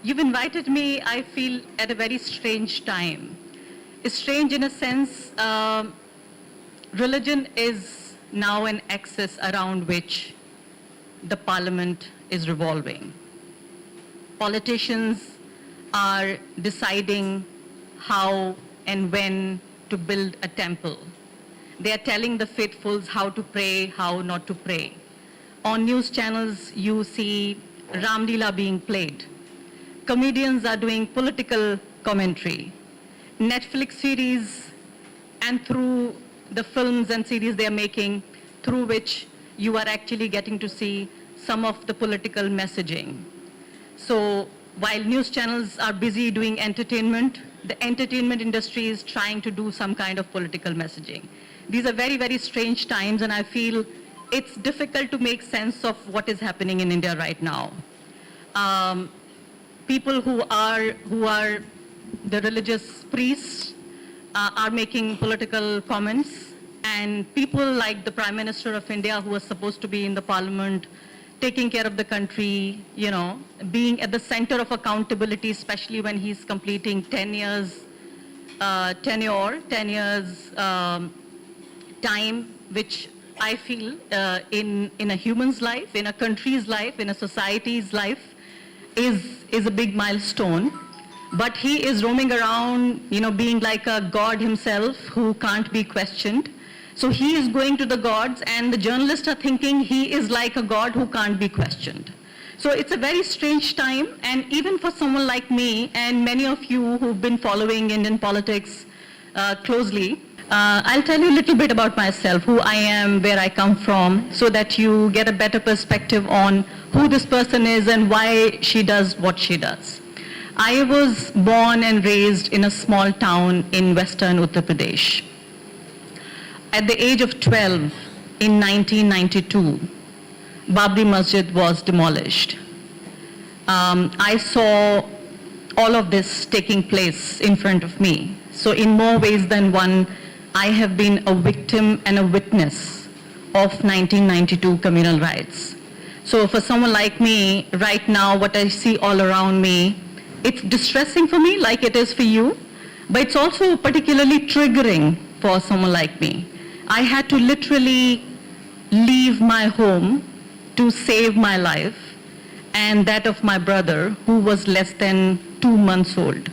You've invited me, I feel, at a very strange time. It's strange in a sense, religion is now an axis around which the parliament is revolving. Politicians are deciding how and when to build a temple. They are telling the faithfuls how to pray, how not to pray. On news channels, you see Ram Leela being played. Comedians are doing political commentary. Netflix series, and through the films and series they are making, through which you are actually getting to see some of the political messaging. So while news channels are busy doing entertainment, the entertainment industry is trying to do some kind of political messaging. These are very, very strange times, and I feel it's difficult to make sense of what is happening in India right now. People who are the religious priests are making political comments, and people like the Prime Minister of India, who was supposed to be in the parliament, taking care of the country, you know, being at the center of accountability, especially when he's completing 10 years tenure, 10 years time, which I feel in a human's life, in a country's life, in a society's life, is a big milestone. But he is roaming around, you know, being like a god himself who can't be questioned. So he is going to the gods, and the journalists are thinking he is like a god who can't be questioned. So it's a very strange time, and even for someone like me and many of you who've been following Indian politics closely, I'll tell you a little bit about myself, who I am, where I come from, so that you get a better perspective on who this person is and why she does what she does. I was born and raised in a small town in western Uttar Pradesh. At the age of 12, in 1992, Babri Masjid was demolished. I saw all of this taking place in front of me. So in more ways than one, I have been a victim and a witness of 1992 communal riots. So for someone like me, right now, what I see all around me, it's distressing for me, like it is for you, but it's also particularly triggering for someone like me. I had to literally leave my home to save my life and that of my brother, who was less than 2 months old.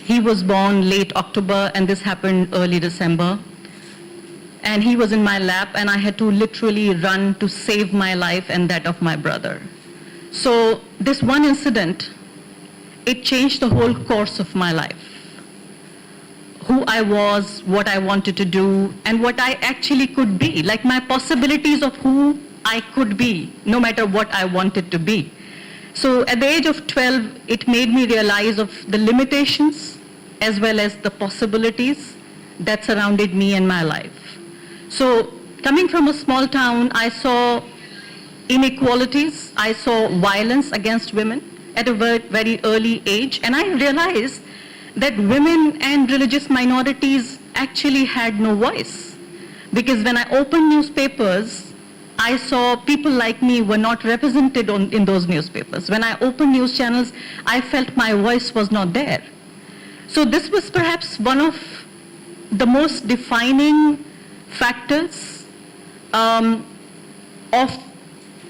He was born late October, and this happened early December. And he was in my lap, and I had to literally run to save my life and that of my brother. So this one incident, it changed the whole course of my life. Who I was, what I wanted to do, and what I actually could be, like my possibilities of who I could be, no matter what I wanted to be. So at the age of 12, it made me realize of the limitations as well as the possibilities that surrounded me and my life. So coming from a small town, I saw inequalities, I saw violence against women at a very early age, and I realized that women and religious minorities actually had no voice. Because when I opened newspapers, I saw people like me were not represented in those newspapers. When I opened news channels, I felt my voice was not there. So this was perhaps one of the most defining factors of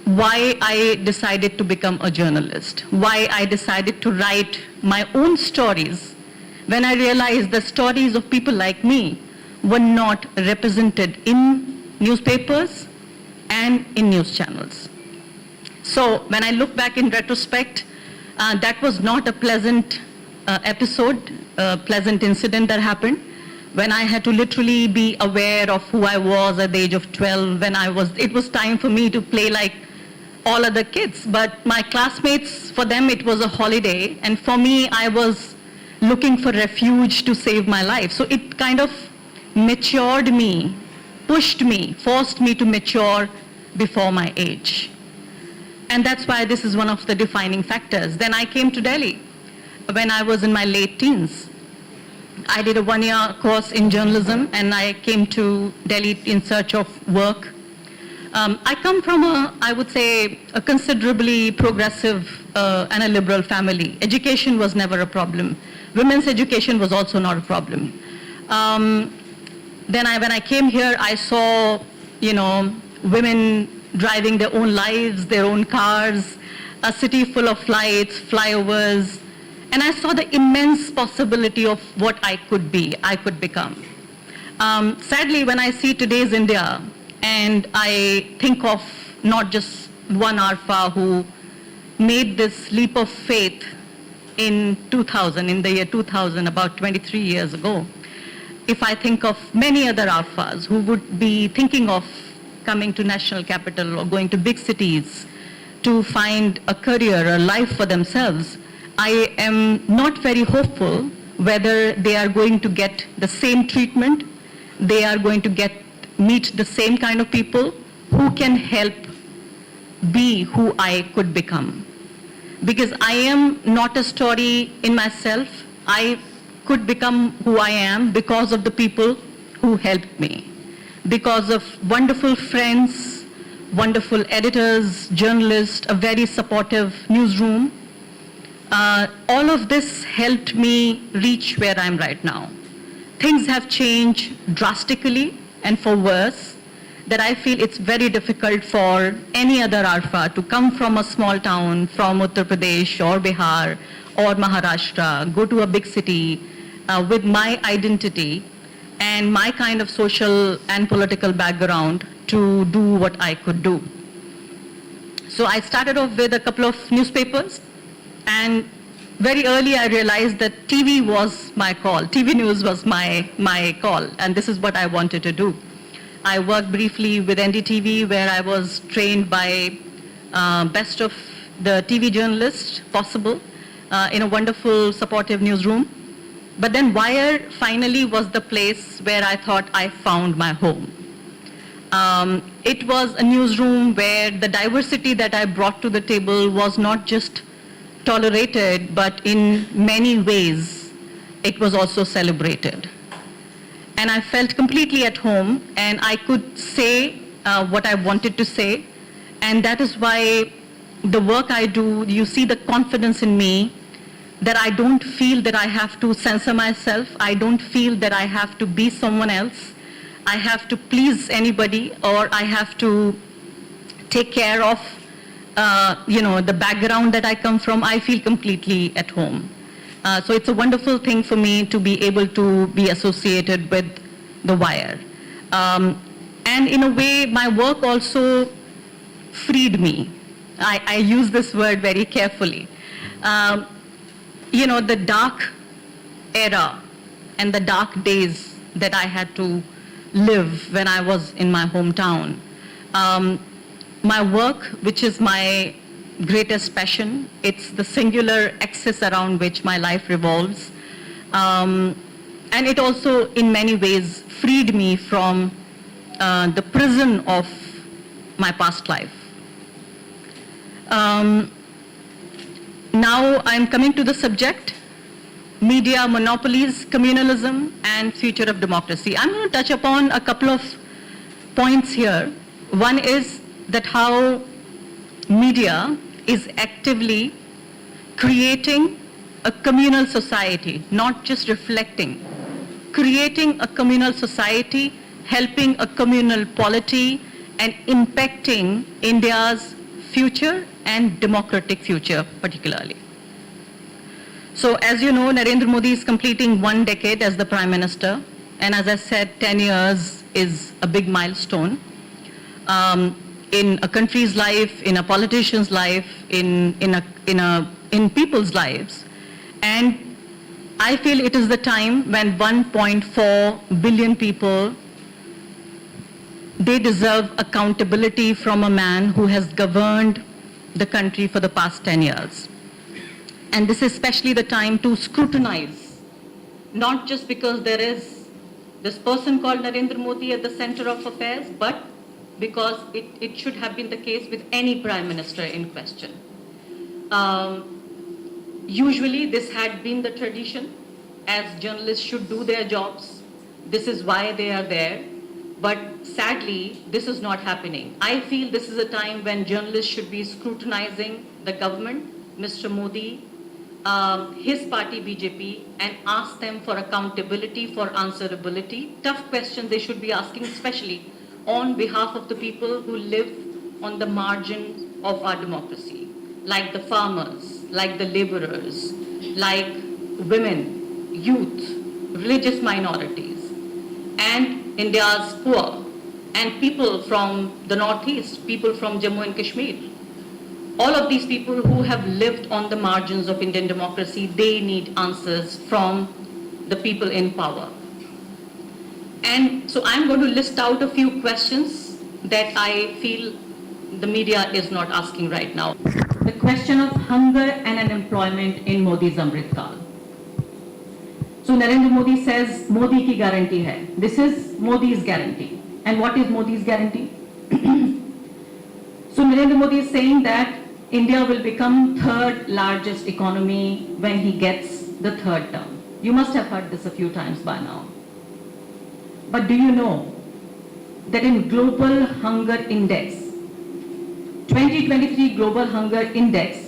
why I decided to become a journalist, why I decided to write my own stories, when I realized the stories of people like me were not represented in newspapers and in news channels. So when I look back in retrospect, that was not a pleasant episode, a pleasant incident that happened, when I had to literally be aware of who I was at the age of 12, when it was time for me to play like all other kids. But my classmates, for them it was a holiday, and for me I was looking for refuge to save my life. So it kind of matured me, pushed me, forced me to mature before my age. And that's why this is one of the defining factors. Then I came to Delhi when I was in my late teens. I did a one-year course in journalism, and I came to Delhi in search of work. I come from I would say, a considerably progressive and a liberal family. Education was never a problem. Women's education was also not a problem. Then when I came here, I saw, women driving their own lives, their own cars, a city full of lights, flyovers, and I saw the immense possibility of what I could be, I could become. Sadly, when I see today's India, and I think of not just one Arfa who made this leap of faith in the year 2000, about 23 years ago. If I think of many other Arfas who would be thinking of coming to national capital or going to big cities to find a career, a life for themselves, I am not very hopeful whether they are going to get the same treatment, they are going to meet the same kind of people who can help be who I could become. Because I am not a story in myself. I could become who I am because of the people who helped me. Because of wonderful friends, wonderful editors, journalists, a very supportive newsroom. All of this helped me reach where I am right now. Things have changed drastically and for worse, that I feel it's very difficult for any other Arfa to come from a small town, from Uttar Pradesh or Bihar or Maharashtra, go to a big city with my identity and my kind of social and political background to do what I could do. So I started off with a couple of newspapers, and very early I realized that TV was my call. TV news was my call, and this is what I wanted to do. I worked briefly with NDTV, where I was trained by best of the TV journalists possible in a wonderful, supportive newsroom. But then Wire finally was the place where I thought I found my home. It was a newsroom where the diversity that I brought to the table was not just tolerated, but in many ways, it was also celebrated. And I felt completely at home, and I could say what I wanted to say. And that is why the work I do, you see the confidence in me, that I don't feel that I have to censor myself. I don't feel that I have to be someone else. I have to please anybody, or I have to take care of the background that I come from. I feel completely at home. So it's a wonderful thing for me to be able to be associated with The Wire. And in a way, my work also freed me. I use this word very carefully. The dark era and the dark days that I had to live when I was in my hometown. My work, which is my greatest passion, it's the singular axis around which my life revolves. And it also, in many ways, freed me from the prison of my past life. Now I'm coming to the subject, Media Monopolies, Communalism, and Future of Democracy. I'm going to touch upon a couple of points here. One is that how media is actively creating a communal society, not just reflecting, creating a communal society, helping a communal polity, and impacting India's future and democratic future particularly. So as you know, Narendra Modi is completing 1 decade as the Prime Minister, and as I said, 10 years is a big milestone in a country's life, in a politician's life, in people's lives. And I feel it is the time when 1.4 billion people, they deserve accountability from a man who has governed the country for the past 10 years. And this is especially the time to scrutinize, not just because there is this person called Narendra Modi at the center of affairs, but because it should have been the case with any Prime Minister in question. Usually this had been the tradition, as journalists should do their jobs. This is why they are there. But sadly, this is not happening. I feel this is a time when journalists should be scrutinizing the government, Mr. Modi, his party BJP, and ask them for accountability, for answerability. Tough questions they should be asking, especially on behalf of the people who live on the margin of our democracy, like the farmers, like the laborers, like women, youth, religious minorities, and India's poor, and people from the Northeast, people from Jammu and Kashmir. All of these people who have lived on the margins of Indian democracy, they need answers from the people in power. And so I'm going to list out a few questions that I feel the media is not asking right now. The question of hunger and unemployment in Modi's Amrit Kal. So Narendra Modi says, Modi ki guarantee hai. This is Modi's guarantee. And what is Modi's guarantee? So Narendra Modi is saying that India will become third largest economy when he gets the third term. You must have heard this a few times by now. But do you know that in Global Hunger Index, 2023 Global Hunger Index,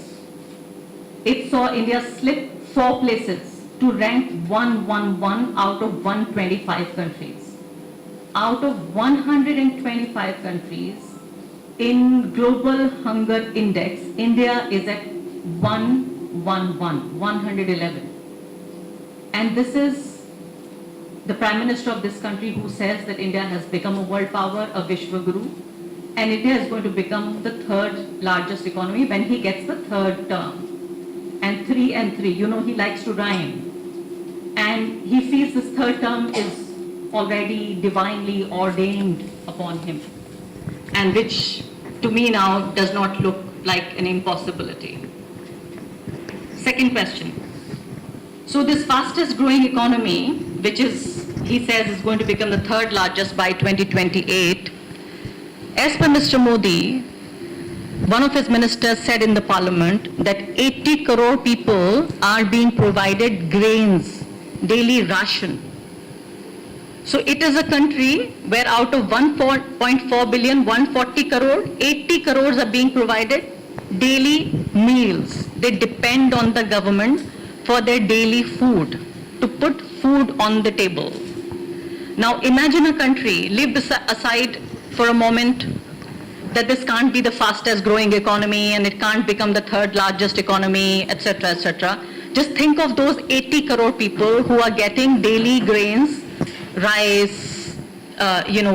it saw India slip 4 places to rank 111 out of 125 countries. Out of 125 countries, in Global Hunger Index, India is at 111. And this is the Prime Minister of this country who says that India has become a world power, a Vishwa Guru, and India is going to become the third largest economy when he gets the third term. And 3 and 3, you know he likes to rhyme. And he feels this third term is already divinely ordained upon him, and which to me now does not look like an impossibility. Second question. So this fastest growing economy, which is, he says, is going to become the third largest by 2028, as per Mr. Modi, one of his ministers said in the parliament that 80 crore people are being provided grains, daily ration. So it is a country where out of 1.4 billion, 140 crore, 80 crores are being provided daily meals. They depend on the government for their daily food, to put food on the table. Now imagine a country, leave this aside for a moment, that this can't be the fastest growing economy and it can't become the third largest economy, etc., etc. Just think of those 80 crore people who are getting daily grains, rice,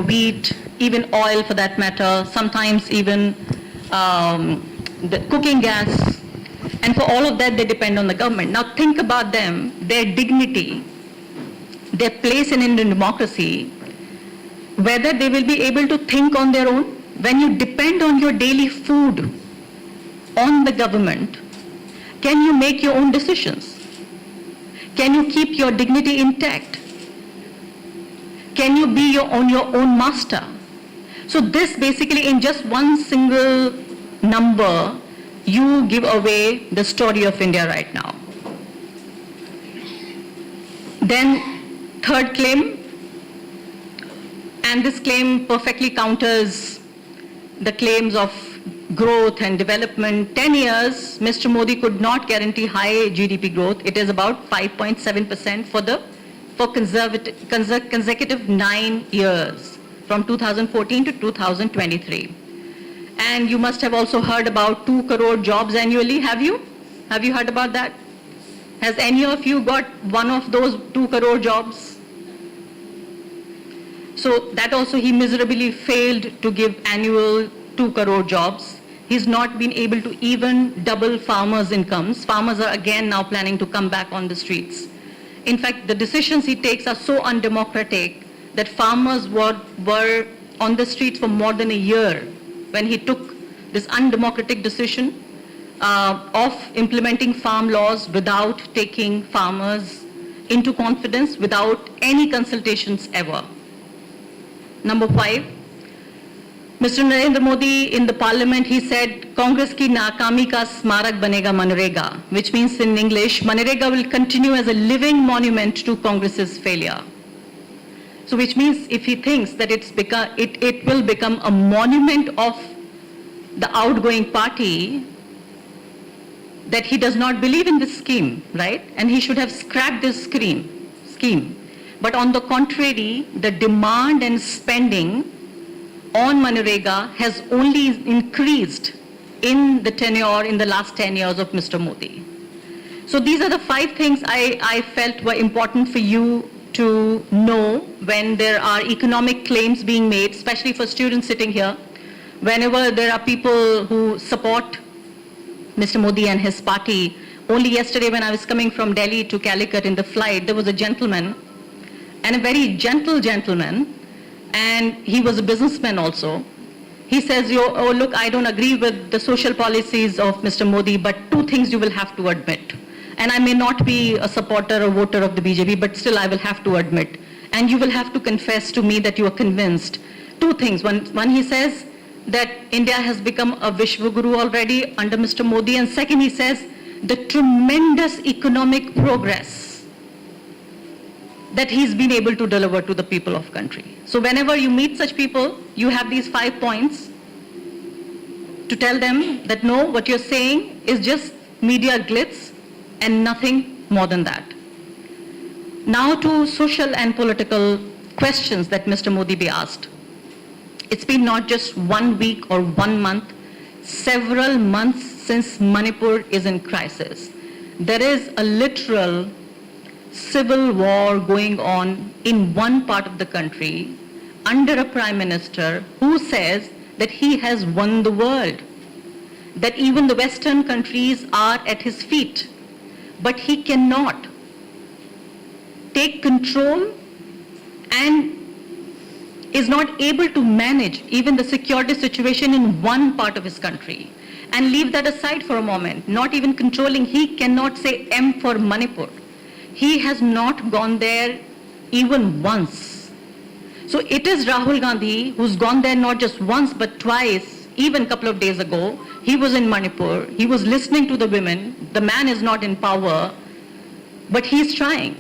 wheat, even oil for that matter, sometimes even the cooking gas. And for all of that, they depend on the government. Now think about them, their dignity, their place in Indian democracy, whether they will be able to think on their own. When you depend on your daily food on the government, can you make your own decisions? Can you keep your dignity intact? Can you be your own master? So this basically, in just one single number, you give away the story of India right now. Then third claim, and this claim perfectly counters the claims of growth and development. 10 years, Mr. Modi could not guarantee high GDP growth. It is about 5.7% for consecutive 9 years, from 2014 to 2023. And you must have also heard about 2 crore jobs annually. Have you? Have you heard about that? Has any of you got one of those 2 crore jobs? So that also he miserably failed to give annual 2 crore jobs. He's not been able to even double farmers' incomes. Farmers are again now planning to come back on the streets. In fact, the decisions he takes are so undemocratic that farmers were on the streets for more than a year when he took this undemocratic decision of implementing farm laws without taking farmers into confidence, without any consultations ever. Number 5, Mr. Narendra Modi in the parliament, he said, Congress ki naakami ka smarak banega Manrega, which means in English, Manrega will continue as a living monument to Congress's failure. So which means if he thinks that it will become a monument of the outgoing party, that he does not believe in this scheme, right? And he should have scrapped this scheme. But on the contrary, the demand and spending on Manrega has only increased in the tenure in the last 10 years of Mr. Modi. So these are the 5 things I felt were important for you to know when there are economic claims being made, especially for students sitting here. Whenever there are people who support Mr. Modi and his party. Only yesterday when I was coming from Delhi to Calicut in the flight, there was a gentleman, and a very gentle gentleman, and he was a businessman also. He says, oh look, I don't agree with the social policies of Mr. Modi, but 2 things you will have to admit. And I may not be a supporter or voter of the BJP, but still I will have to admit. And you will have to confess to me that you are convinced. 2 things. One he says that India has become a Vishwa Guru already under Mr. Modi. And second, he says the tremendous economic progress that he's been able to deliver to the people of country. So whenever you meet such people, you have these 5 points to tell them that no, what you're saying is just media glitz and nothing more than that. Now to social and political questions that Mr. Modi be asked. It's been not just 1 week or 1 month, several months since Manipur is in crisis. There is a literal civil war going on in one part of the country under a prime minister who says that he has won the world, that even the Western countries are at his feet, but he cannot take control and is not able to manage even the security situation in one part of his country. And leave that aside for a moment, not even controlling, he cannot say M for Manipur. He has not gone there even once. So it is Rahul Gandhi who's gone there not just once but twice, even a couple of days ago. He was in Manipur, he was listening to the women, the man is not in power, but he's trying.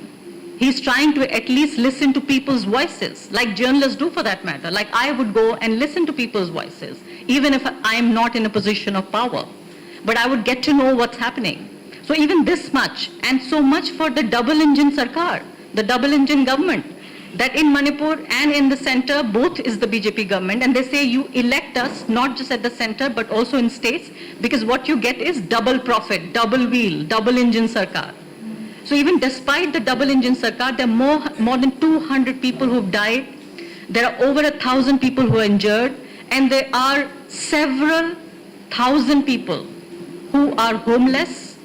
He's trying to at least listen to people's voices, like journalists do for that matter. Like I would go and listen to people's voices, even if I am not in a position of power. But I would get to know what's happening. So even this much, and so much for the double-engine Sarkar, the double-engine government, that in Manipur and in the center, both is the BJP government, and they say you elect us not just at the center, but also in states, because what you get is double profit, double wheel, double-engine Sarkar. So even despite the double-engine Sarkar, there are more than 200 people who've died. There are over 1,000 people who are injured, and there are several thousand people who are homeless,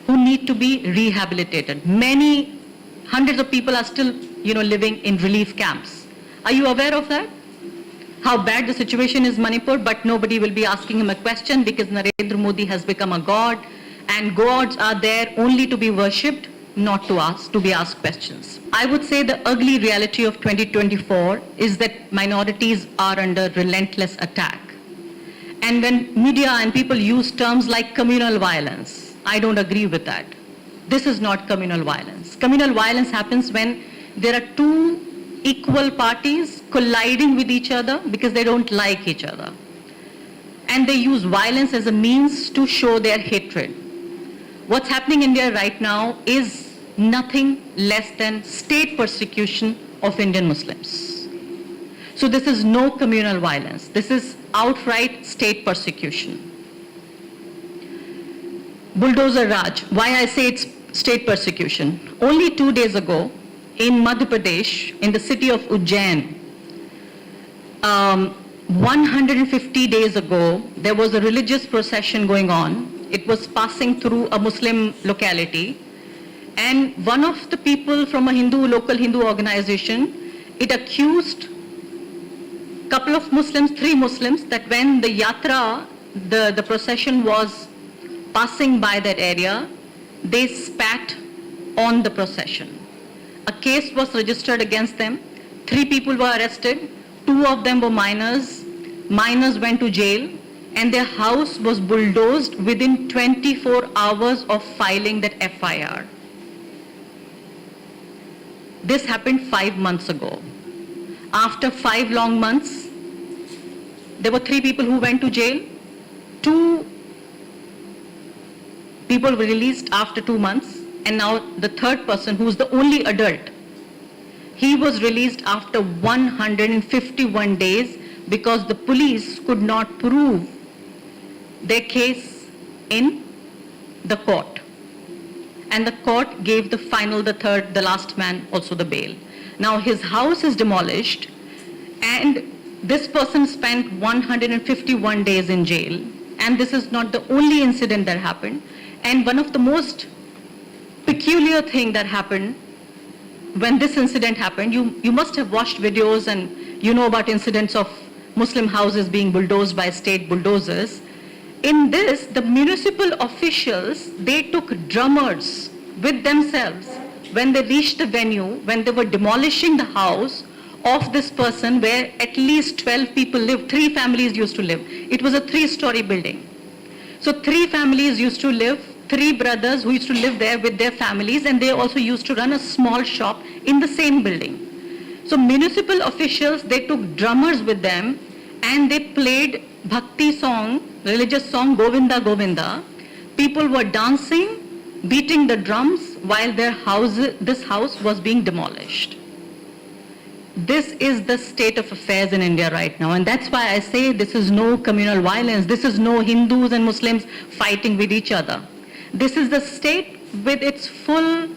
who need to be rehabilitated. Many hundreds of people are still, living in relief camps. Are you aware of that? How bad the situation is in Manipur, but nobody will be asking him a question because Narendra Modi has become a god, and gods are there only to be worshipped, not to be asked questions. I would say the ugly reality of 2024 is that minorities are under relentless attack. And when media and people use terms like communal violence, I don't agree with that. This is not communal violence. Communal violence happens when there are 2 equal parties colliding with each other because they don't like each other. And they use violence as a means to show their hatred. What's happening in India right now is nothing less than state persecution of Indian Muslims. So this is no communal violence. This is outright state persecution. Bulldozer Raj, why I say it's state persecution. Only 2 days ago in Madhya Pradesh, in the city of Ujjain, 150 days ago, there was a religious procession going on. It was passing through a Muslim locality. And one of the people from a local Hindu organization, it accused a couple of Muslims, 3 Muslims, that when the yatra, the procession was passing by that area, they spat on the procession. A case was registered against them. 3 people were arrested. 2 of them were minors. Minors went to jail, and their house was bulldozed within 24 hours of filing that FIR. This happened 5 months ago. After 5 long months, there were 3 people who went to jail. 2 People were released after 2 months, and now the third person, who is the only adult, he was released after 151 days because the police could not prove their case in the court. And the court gave the final, the last man also the bail. Now his house is demolished, and this person spent 151 days in jail. And this is not the only incident that happened. And one of the most peculiar thing that happened when this incident happened, you must have watched videos and you know about incidents of Muslim houses being bulldozed by state bulldozers. In this, the municipal officials, they took drummers with themselves when they reached the venue, when they were demolishing the house of this person where at least 12 people lived, 3 families used to live. It was a 3-story building. So 3 families used to live, 3 brothers who used to live there with their families, and they also used to run a small shop in the same building. So municipal officials, they took drummers with them and they played bhakti song, religious song, Govinda Govinda. People were dancing, beating the drums while this house was being demolished. This is the state of affairs in India right now, and that's why I say this is no communal violence. This is no Hindus and Muslims fighting with each other. This is the state with its full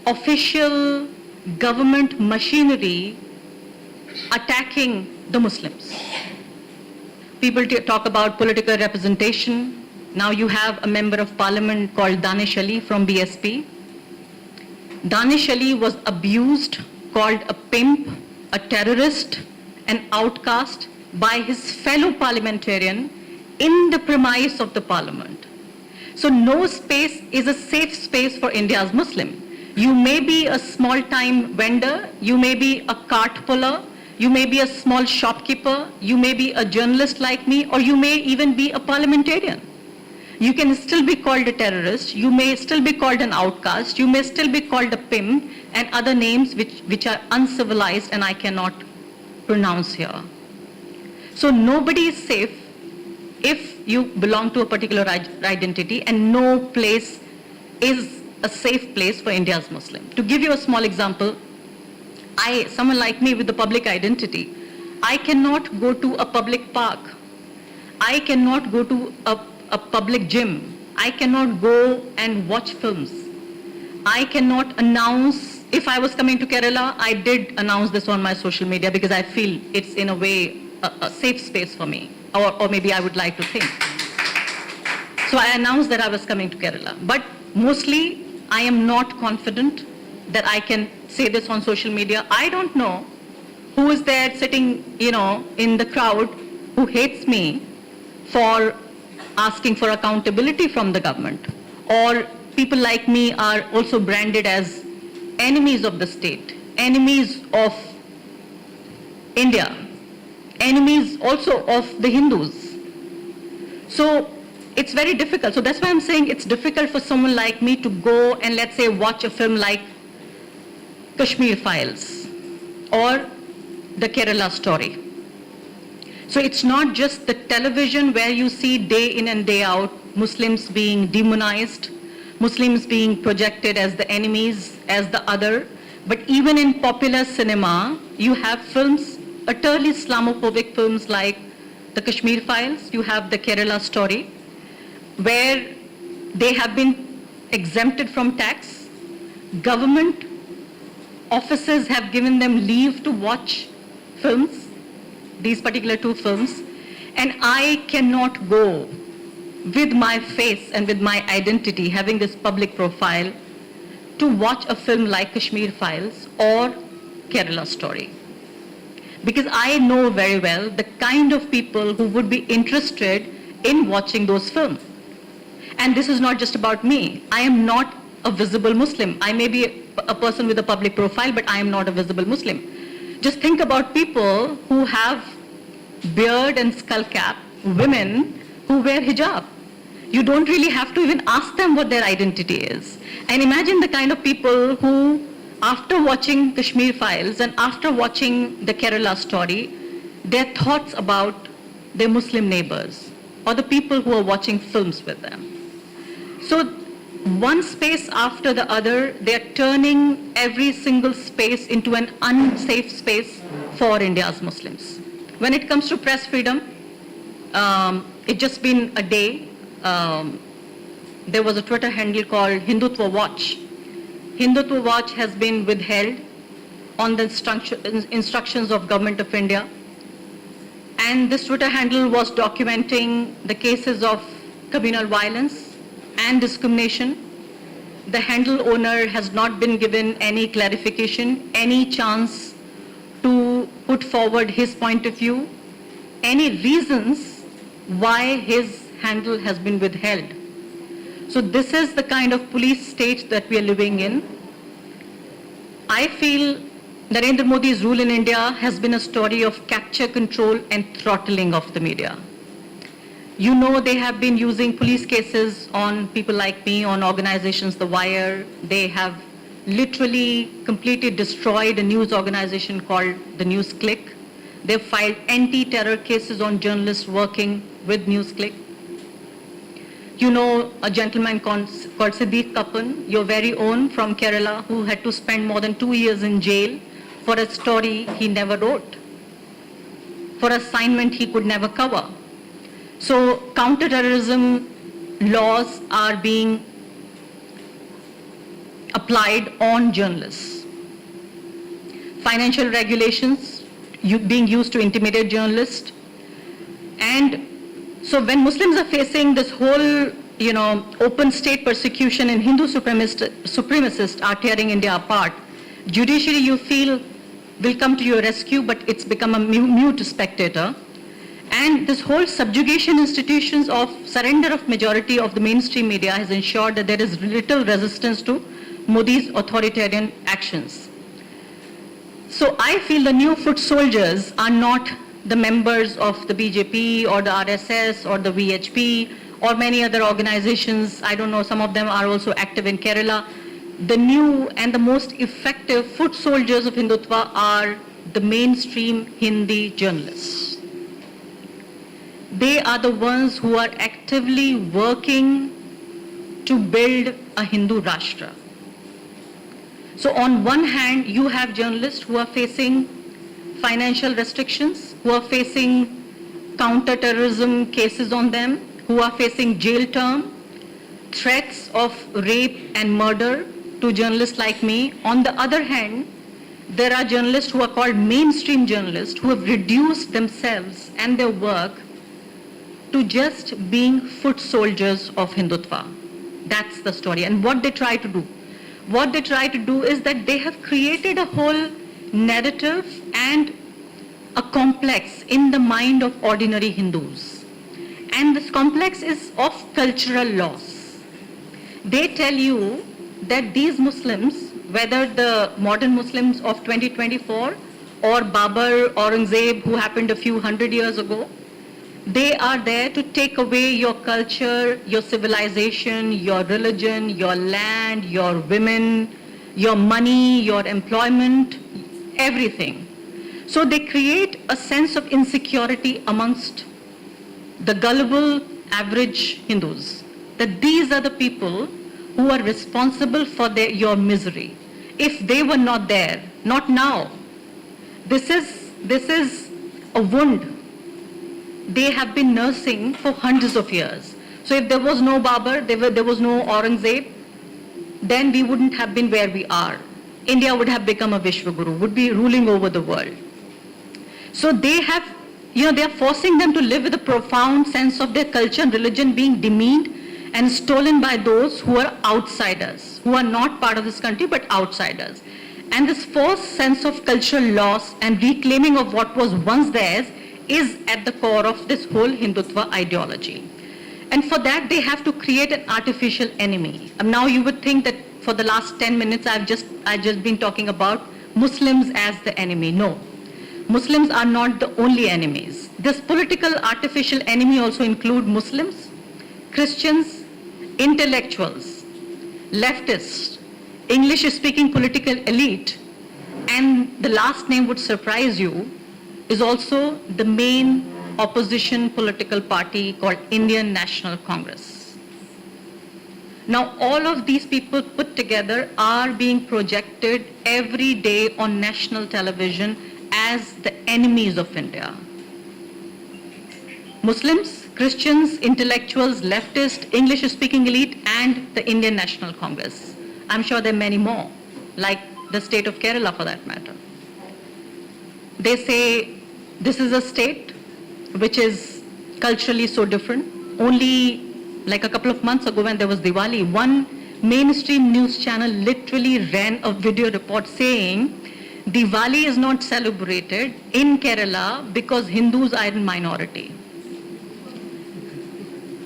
official government machinery attacking the Muslims. People talk about political representation. Now you have a member of parliament called Danish Ali from BSP. Danish Ali was abused, called a pimp, a terrorist, an outcast by his fellow parliamentarian in the premise of the parliament. So no space is a safe space for India's Muslim. You may be a small-time vendor, you may be a cart puller, you may be a small shopkeeper, you may be a journalist like me, or you may even be a parliamentarian. You can still be called a terrorist, you may still be called an outcast, you may still be called a pimp, and other names which are uncivilized and I cannot pronounce here. So nobody is safe if you belong to a particular identity, and no place is a safe place for India's Muslim. To give you a small example, someone like me with a public identity, I cannot go to a public park. I cannot go to a public gym. I cannot go and watch films. I cannot announce, if I was coming to Kerala, I did announce this on my social media because I feel it's in a way a safe space for me, or maybe I would like to think. So I announced that I was coming to Kerala. But mostly, I am not confident that I can say this on social media. I don't know who is there sitting, in the crowd who hates me for asking for accountability from the government. Or people like me are also branded as enemies of the state, enemies of India, enemies also of the Hindus. So it's very difficult. So that's why I'm saying it's difficult for someone like me to go and, let's say, watch a film like Kashmir Files or the Kerala Story. So it's not just the television where you see day in and day out Muslims being demonized, Muslims being projected as the enemies, as the other, but even in popular cinema, you have films, utterly Islamophobic films like the Kashmir Files, you have the Kerala Story, where they have been exempted from tax. Government offices have given them leave to watch films, these particular 2 films, and I cannot go with my face and with my identity, having this public profile, to watch a film like Kashmir Files or Kerala Story. Because I know very well the kind of people who would be interested in watching those films. And this is not just about me. I am not a visible Muslim. I may be a person with a public profile, but I am not a visible Muslim. Just think about people who have beard and skull cap, women who wear hijab. You don't really have to even ask them what their identity is. And imagine the kind of people who, after watching Kashmir Files and after watching the Kerala Story, their thoughts about their Muslim neighbors or the people who are watching films with them. So one space after the other, they are turning every single space into an unsafe space for India's Muslims. When it comes to press freedom, it's just been a day. There was a Twitter handle called Hindutva Watch. Hindutva Watch has been withheld on the instructions of Government of India. And this Twitter handle was documenting the cases of communal violence and discrimination. The handle owner has not been given any clarification, any chance to put forward his point of view, any reasons why his handle has been withheld. So this is the kind of police state that we are living in. I feel Narendra Modi's rule in India has been a story of capture, control and throttling of the media. You know, they have been using police cases on people like me, on organizations, The Wire. They have literally completely destroyed a news organization called the News Click. They've filed anti-terror cases on journalists working with News Click. You know a gentleman called Siddiq Kappan, your very own from Kerala, who had to spend more than 2 years in jail for a story he never wrote, for assignment he could never cover. So counter-terrorism laws are being applied on journalists. Financial regulations being used to intimidate journalists. And so when Muslims are facing this whole, open state persecution and Hindu supremacists are tearing India apart, judiciary, you feel, will come to your rescue, but it's become a mute spectator. And this whole subjugation institutions of surrender of majority of the mainstream media has ensured that there is little resistance to Modi's authoritarian actions. So I feel the new foot soldiers are not the members of the BJP or the RSS or the VHP or many other organizations. I don't know, some of them are also active in Kerala. The new and the most effective foot soldiers of Hindutva are the mainstream Hindi journalists. They are the ones who are actively working to build a Hindu Rashtra. So on one hand, you have journalists who are facing financial restrictions, who are facing counter-terrorism cases on them, who are facing jail term, threats of rape and murder to journalists like me. On the other hand, there are journalists who are called mainstream journalists who have reduced themselves and their work to just being foot soldiers of Hindutva. That's the story. And what they try to do? What they try to do is that they have created a whole narrative and a complex in the mind of ordinary Hindus. And this complex is of cultural loss. They tell you that these Muslims, whether the modern Muslims of 2024 or Babar, Aurangzeb, who happened a few hundred years ago, they are there to take away your culture, your civilization, your religion, your land, your women, your money, your employment, everything. So they create a sense of insecurity amongst the gullible average Hindus, that these are the people who are responsible for your misery. If they were not there, not now. This is a wound they have been nursing for hundreds of years. So if there was no Babar, there was no Aurangzeb, then we wouldn't have been where we are. India would have become a Vishwaguru, would be ruling over the world. So they have, they are forcing them to live with a profound sense of their culture and religion being demeaned and stolen by those who are outsiders, who are not part of this country but outsiders. And this false sense of cultural loss and reclaiming of what was once theirs is at the core of this whole Hindutva ideology. And for that, they have to create an artificial enemy. Now you would think that for the last 10 minutes, I've just been talking about Muslims as the enemy. No, Muslims are not the only enemies. This political artificial enemy also include Muslims, Christians, intellectuals, leftists, English-speaking political elite, and the last name would surprise you, is also the main opposition political party called Indian National Congress. Now, all of these people put together are being projected every day on national television as the enemies of India. Muslims, Christians, intellectuals, leftists, English-speaking elite, and the Indian National Congress. I'm sure there are many more, like the state of Kerala for that matter. They say this is a state which is culturally so different. Only like a couple of months ago when there was Diwali, one mainstream news channel literally ran a video report saying Diwali is not celebrated in Kerala because Hindus are in minority.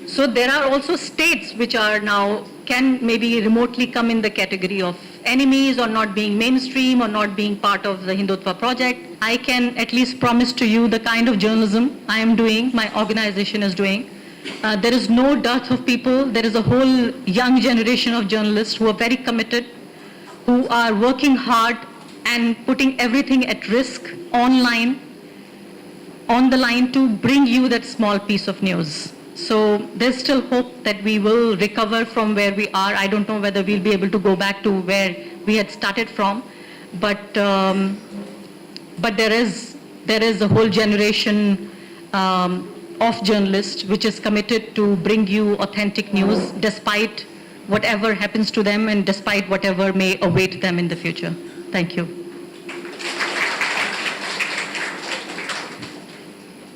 So there are also states which are now, can maybe remotely come in the category of enemies or not being mainstream or not being part of the Hindutva project. I can at least promise to you the kind of journalism I am doing, my organization is doing. There is no dearth of people. There is a whole young generation of journalists who are very committed, who are working hard and putting everything at risk online, on the line to bring you that small piece of news. So there's still hope that we will recover from where we are. I don't know whether we'll be able to go back to where we had started from, but there is a whole generation of journalists which is committed to bring you authentic news despite whatever happens to them and despite whatever may await them in the future. Thank you.